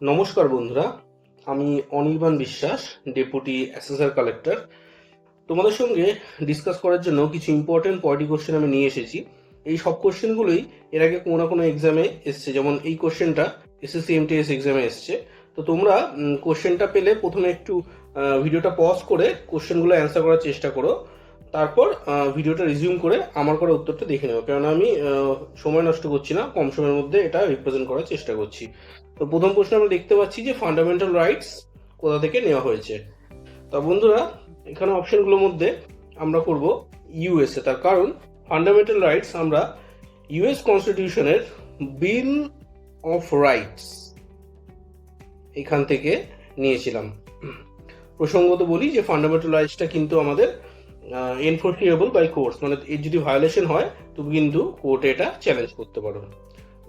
নমস্কার বন্ধুরা, আমি অনির্বাণ বিশ্বাস, ডেপুটি অ্যাসেসর কালেক্টর। তোমাদের সঙ্গে ডিসকাস করার জন্য কিছু ইম্পর্টেন্ট পয়েন্টি কোশ্চেন আমি নিয়ে এসেছি। এই সব কোশ্চেনগুলোই এর আগে কোনো না কোনো এক্সামে এসছে, যেমন এই কোশ্চেনটা এসএসসি এমটিএস এক্সামে এসছে। তো তোমরা কোশ্চেনটা পেলে প্রথমে একটু ভিডিওটা পজ করে কোশ্চেনগুলো অ্যান্সার করার চেষ্টা করো, তারপর ভিডিওটা রিজিউম করে আমার করা উত্তরটা দেখে নেবো, কেননা আমি সময় নষ্ট করছি না, কম সময়ের মধ্যে এটা রিপ্রেজেন্ট করার চেষ্টা করছি। তো প্রথম প্রশ্ন আমরা দেখতে পাচ্ছি যে ফান্ডামেন্টাল রাইটস কোথা থেকে নেওয়া হয়েছে। তা বন্ধুরা, এখানে অপশনগুলোর মধ্যে আমরা করব ইউএসএ। তার কারণ ফান্ডামেন্টাল রাইটস আমরা ইউএস কনস্টিটিউশনের বিল অফ রাইটস এখান থেকে নিয়েছিলাম। প্রসঙ্গত বলি যে ফান্ডামেন্টাল রাইটসটা কিন্তু আমাদের এনফোর্সিয়েবল বাই কোর্টস, মানে এর যদি ভায়োলেশন হয় তুমি কিন্তু কোর্টে এটা চ্যালেঞ্জ করতে পারো।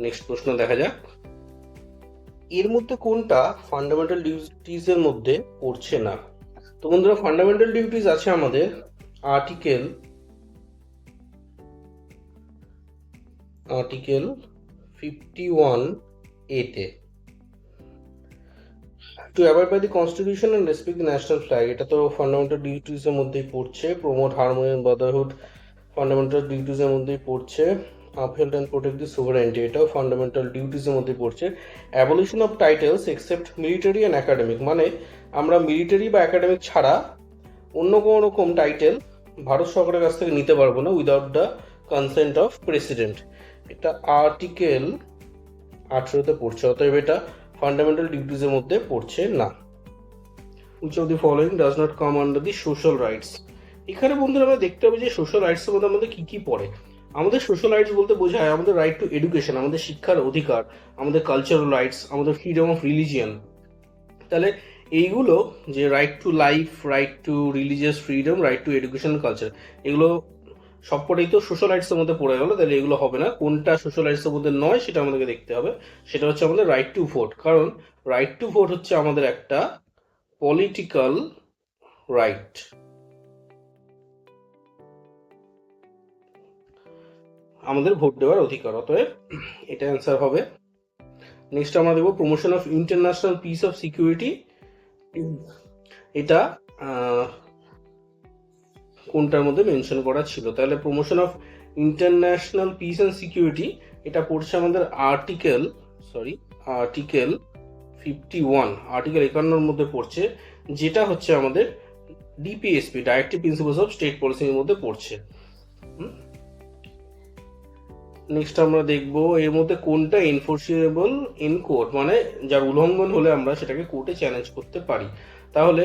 নেক্সট প্রশ্ন দেখা যাক, এর মধ্যে কোনটা ফান্ডামেন্টাল ডিউটিস এর মধ্যে পড়ছে না। তো বন্ধুরা, ফান্ডামেন্টাল ডিউটিস আছে আমাদের আর্টিকেল 51 এতে, to avoid by the constitution and respect the national flag, এটা তো ফান্ডামেন্টাল ডিউটিস এর মধ্যেই পড়ছে। Promote harmony and brotherhood fundamental duties এর মধ্যেই পড়ছে। Uphold and protect the sovereignty, এটাও ফান্ডামেন্টাল ডিউটিস এর মধ্যে পড়ছে। Abolition of titles except military and academic, মানে আমরা মিলিটারি বা একাডেমিক ছাড়া অন্য কোনো রকম টাইটেল ভারত সরকারের কাছ থেকে নিতে পারবো না without the consent of president, এটা আর্টিকেল 18তে পড়ছে। অতএব এটা ফান্ডামেন্টাল ডিউটিস এর মধ্যে পড়ছে না। which of the following does not come under the social rights, এখানে বন্ধুরা আমরা দেখতে হবে যে সোশ্যাল রাইটস এর মধ্যে আমাদের কি কি পড়ে। আমাদের সোশ্যাল রাইটস বলতে বোঝায় আমাদের রাইট টু এডুকেশন, আমাদের শিক্ষার অধিকার, আমাদের কালচারাল রাইটস, আমাদের ফ্রিডম অফ রিলিজিয়ন। তাহলে এইগুলো যে right to life, right two religious freedom, right two education, culture, এগুলো সবকটাই তো সোশ্যাল রাইটস এর মধ্যে পড়ে গেল। তাহলে এগুলো হবে না। কোনটা সোশ্যাল রাইটস এর মধ্যে নয় সেটা আমাদেরকে দেখতে হবে। সেটা হচ্ছে আমাদের রাইট টু ভোট, কারণ রাইট টু ভোট হচ্ছে আমাদের একটা পলিটিক্যাল রাইট। আমাদের ভোট দেওয়ার অধিকার, অতএব এটা অ্যান্সার হবে। নেক্সট আমরা দেখব promotion of international piece of security, এটা কোনটার মধ্যে মেনশন করা ছিল। তাহলে promotion of international piece and security এটা পড়ছে আমাদের আর্টিকেল 51, আর্টিকেল 51 মধ্যে পড়ছে, যেটা হচ্ছে আমাদের DPSP, directive principles of state পলিসির মধ্যে পড়ছে। নেক্সট আমরা দেখব এর মধ্যে কোনটা এনফোর্সিয়েবল ইন কোর্ট, মানে যার উল্লঙ্ঘন হলে আমরা সেটাকে কোর্টে চ্যালেঞ্জ করতে পারি। তাহলে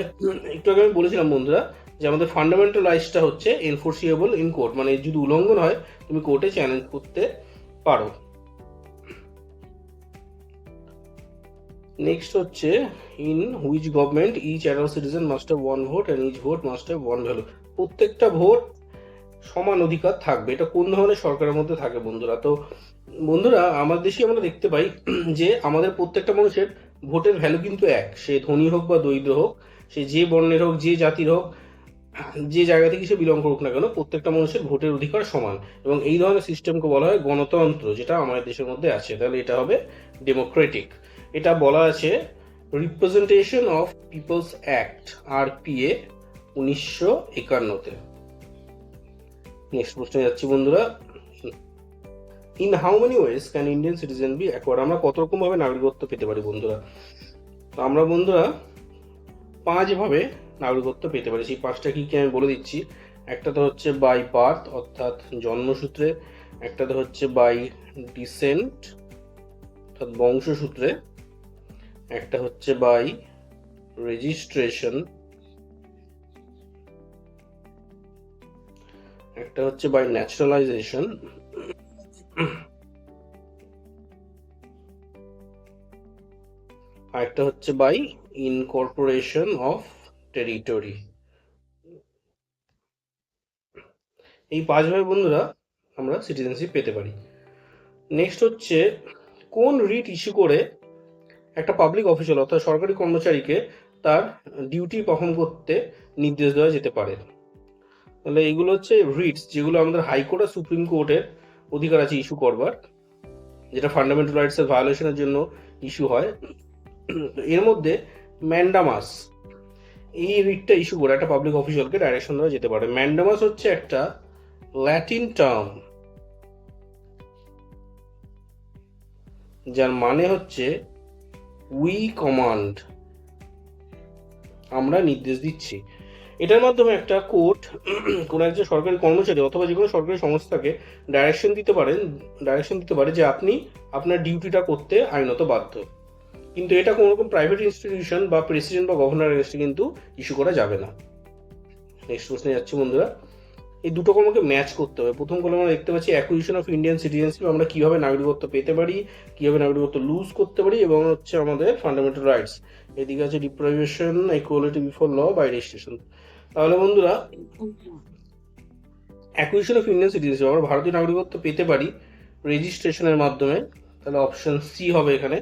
একটু আগে আমি বলেছিলাম বন্ধুরা যে আমাদের ফান্ডামেন্টাল রাইটসটা হচ্ছে এনফোর্সিয়েবল ইন কোর্ট, মানে যদি উল্লঙ্ঘন হয় তুমি কোর্টে চ্যালেঞ্জ করতে পারো। নেক্সট হচ্ছে in which government each adult citizen must have one vote and each vote must have one value, প্রত্যেকটা ভোট সমান অধিকার থাকবে। এটা কোন ধরনের সরকারের মধ্যে থাকে বন্ধুরা? তো বন্ধুরা, আমাদের দেশে আমরা দেখতে পাই যে আমাদের প্রত্যেকটা মানুষের ভোটের ভ্যালু কিন্তু এক, সে ধনী হোক বা দরিদ্র হোক, সে যে বর্ণের হোক, যে জাতির হোক, যে জায়গা থেকে সে বিলং করুক না কেন, প্রত্যেকটা মানুষের ভোটের অধিকার সমান। এবং এই ধরনের সিস্টেমকে বলা হয় গণতন্ত্র, যেটা আমাদের দেশের মধ্যে আছে। তাহলে এটা হবে ডেমোক্রেটিক। এটা বলা আছে representation of people's act, RPA 1951-তে। নেক্সট প্রশ্নে যাচ্ছি বন্ধুরা, in how many ways can Indian citizen be acquired, আমরা কত রকম ভাবে নাগরিকত্ব পেতে পারি বন্ধুরা? তো আমরা বন্ধুরা 5 ভাবে নাগরিকত্ব পেতে পারি। সেই 5টা কি কি আমি বলে দিচ্ছি। একটা তো হচ্ছে বাই বার্থ, অর্থাৎ জন্মসূত্রে। একটা তো হচ্ছে বাই ডিসেন্ট, অর্থাৎ বংশসূত্রে। একটা হচ্ছে বাই রেজিস্ট্রেশন। একটা হচ্ছে বাই ন্যাচারালাইজেশন। আর একটা হচ্ছে বাই ইনকর্পোরেশন অফ টেরিটরি। এই 5 ভাবে বন্ধুরা আমরা সিটিজেনশিপ পেতে পারি। নেক্সট হচ্ছে কোন রিট ইস্যু করে একটা পাবলিক অফিসার অর্থাৎ সরকারি কর্মচারীকে তার ডিউটি পারফর্ম করতে নির্দেশ দেওয়া যেতে পারে। তাহলে এইগুলো হচ্ছে রিটস, যেগুলো আমাদের হাইকোর্ট আর সুপ্রিম কোর্টের অধিকার আছে ইস্যু করবার, যেটা ফান্ডামেন্টাল রাইটস এর ভায়োলেশনের জন্য ইস্যু হয়। এর মধ্যে ম্যান্ডামাস এই রিটটা ইস্যু করে একটা পাবলিক অফিসিয়ালকে ডাইরেকশন দেওয়া যেতে পারে। ম্যান্ডামাস হচ্ছে একটা ল্যাটিন টার্ম যার মানে হচ্ছে উই কমান্ড, আমরা নির্দেশ দিচ্ছি। এটার মাধ্যমে একটা কোর্ট কোনো একজন সরকারি কর্মচারী অথবা যে কোনো সরকারি সংস্থাকে ডাইরেকশন দিতে পারে যে আপনি আপনার ডিউটিটা করতে আইনত বাধ্য। কিন্তু এটা কোনো রকম প্রাইভেট ইনস্টিটিউশন বা প্রেসিডেন্ট বা গভর্নর এগেন্স্টে কিন্তু ইস্যু করা যাবে না। নেক্সট প্রশ্নে যাচ্ছি বন্ধুরা। এই দুটো কলমকে ম্যাচ করতে হবে। প্রথম কলম আমরা দেখতে পাচ্ছি অ্যাকুইজিশন অফ ইন্ডিয়ান সিটিজেনশিপ, আমরা কিভাবে নাগরিকত্ব পেতে পারি, কিভাবে নাগরিকত্ব লুজ করতে পারি, এবং হচ্ছে আমাদের ফান্ডামেন্টাল রাইটস। এদিকে আছে deprivation, equality before law by registration. তাহলে বন্ধুরা অ্যাকুইজিশন অফ ইন্ডিয়ান সিটিজেনশিপ আমরা ভারতীয় নাগরিকত্ব পেতে পারি রেজিস্ট্রেশনের মাধ্যমে, তাহলে অপশন সি হবে এখানে।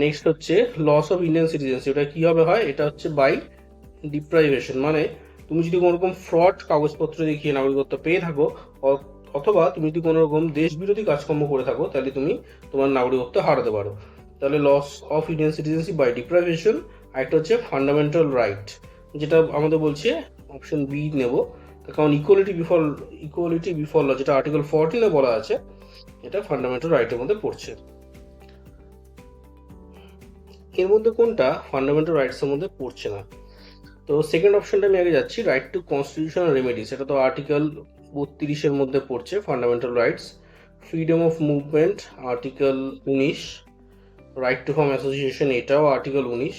নেক্সট হচ্ছে লস অফ ইন্ডিয়ান সিটিজেনশিপ, এটা কিভাবে হয়, এটা হচ্ছে বাই ডিপ্রাইভেশন, মানে তুমি যদি কোনো রকম ফ্রড কাগজপত্র দেখিয়ে নাগরিকত্ব পেয়ে থাকো অথবা তুমি যদি কোনো রকম দেশ বিরোধী কাজকর্ম করে থাকো তাহলে তুমি তোমার নাগরিকত্ব হারাতে পারো। তাহলে loss of Indian citizenship by deprivation. আরেকটা হচ্ছে ফান্ডামেন্টাল রাইট, যেটা আমাদের বলছে অপশন বি নেব, কারণ ইকুয়ালিটি বিফর ল যেটা আর্টিকেল 14 বলা আছে, এটা ফান্ডামেন্টাল রাইটের মধ্যে পড়ছে। এর মধ্যে কোনটা ফান্ডামেন্টাল রাইটস এর মধ্যে পড়ছে না? তো সেকেন্ড অপশনটা আমি আগে যাচ্ছি, রাইট টু কনস্টিটিউশনাল রেমেডিস, এটা তো আর্টিকেল 32 মধ্যে পড়ছে fundamental rights. Freedom of movement article 19, right to form association এটাও আর্টিকেল 19।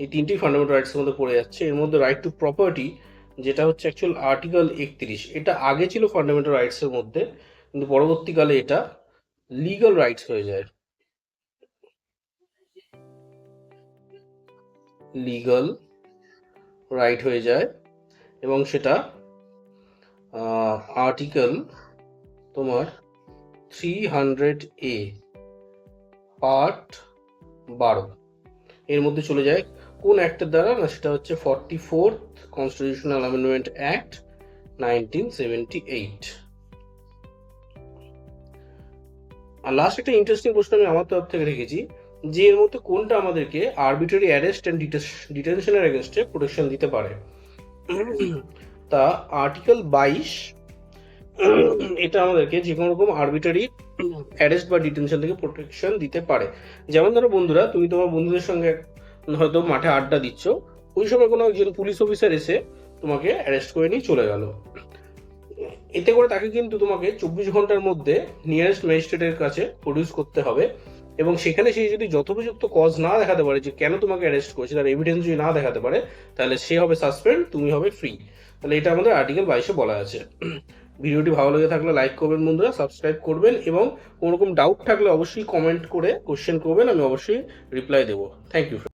এই তিনটি ফান্ডামেন্টাল রাইটস এর মধ্যে পড়ে যাচ্ছে। এর মধ্যে রাইট টু প্রপার্টি যেটা হচ্ছে অ্যাকচুয়াল আর্টিকেল 31, এটা আগে ছিল ফান্ডামেন্টাল রাইটস এর মধ্যে, কিন্তু পরবর্তীকালে এটা লিগাল রাইটস হয়ে যায়, লিগাল রাইট হয়ে যায়, এবং সেটা আর্টিকেল তোমার 300A পার্ট 12 এর মধ্যে চলে যায়। কোন অ্যাক্টের দ্বারা না, সেটা হচ্ছে 44th কনস্টিটিউশনাল অ্যামেন্ডমেন্ট অ্যাক্ট 1978। আর লাস্ট একটা ইন্টারেস্টিং প্রশ্ন আমি আমার তরফ থেকে রেখেছি, যে এর মধ্যে কোনটা আমাদেরকে আরবিট্রারি অ্যারেস্ট অ্যান্ড ডিটেনশনের এগেনস্টে প্রোটেকশন দিতে পারে? তা আর্টিকেল 22 এটা আমাদেরকে যে কোনো রকম আরবিট্রারি অ্যারেস্ট বা ডিটেনশন থেকে প্রোটেকশন দিতে পারে। যেমন ধরো বন্ধুরা, তুমি তোমার বন্ধুদের সঙ্গে হয়তো মাঠে আড্ডা দিচ্ছ, ওই সময় কোনো একজন পুলিশ অফিসার এসে তোমাকে অ্যারেস্ট করে নিয়ে চলে গেল, এতে করে তাকে কিন্তু তোমাকে 24 ঘন্টার মধ্যে নিয়ারেস্ট ম্যাজিস্ট্রেটের কাছে প্রডিউস করতে হবে, এবং সেখানে সে যদি যথোপযুক্ত কজ না দেখাতে পারে যে কেন তোমাকে অ্যারেস্ট করেছে, তার এভিডেন্স যদি না দেখাতে পারে, তাহলে সে হবে সাসপেন্ড, তুমি হবে ফ্রি। তাহলে এটা আমাদের আর্টিকেল 22 বলা আছে। ভিডিওটি ভালো লেগে থাকলে লাইক করবেন বন্ধুরা, সাবস্ক্রাইব করবেন, এবং কোনো রকম ডাউট থাকলে অবশ্যই কমেন্ট করে কোশ্চেন করবেন, আমি অবশ্যই রিপ্লাই দেবো। Thank you.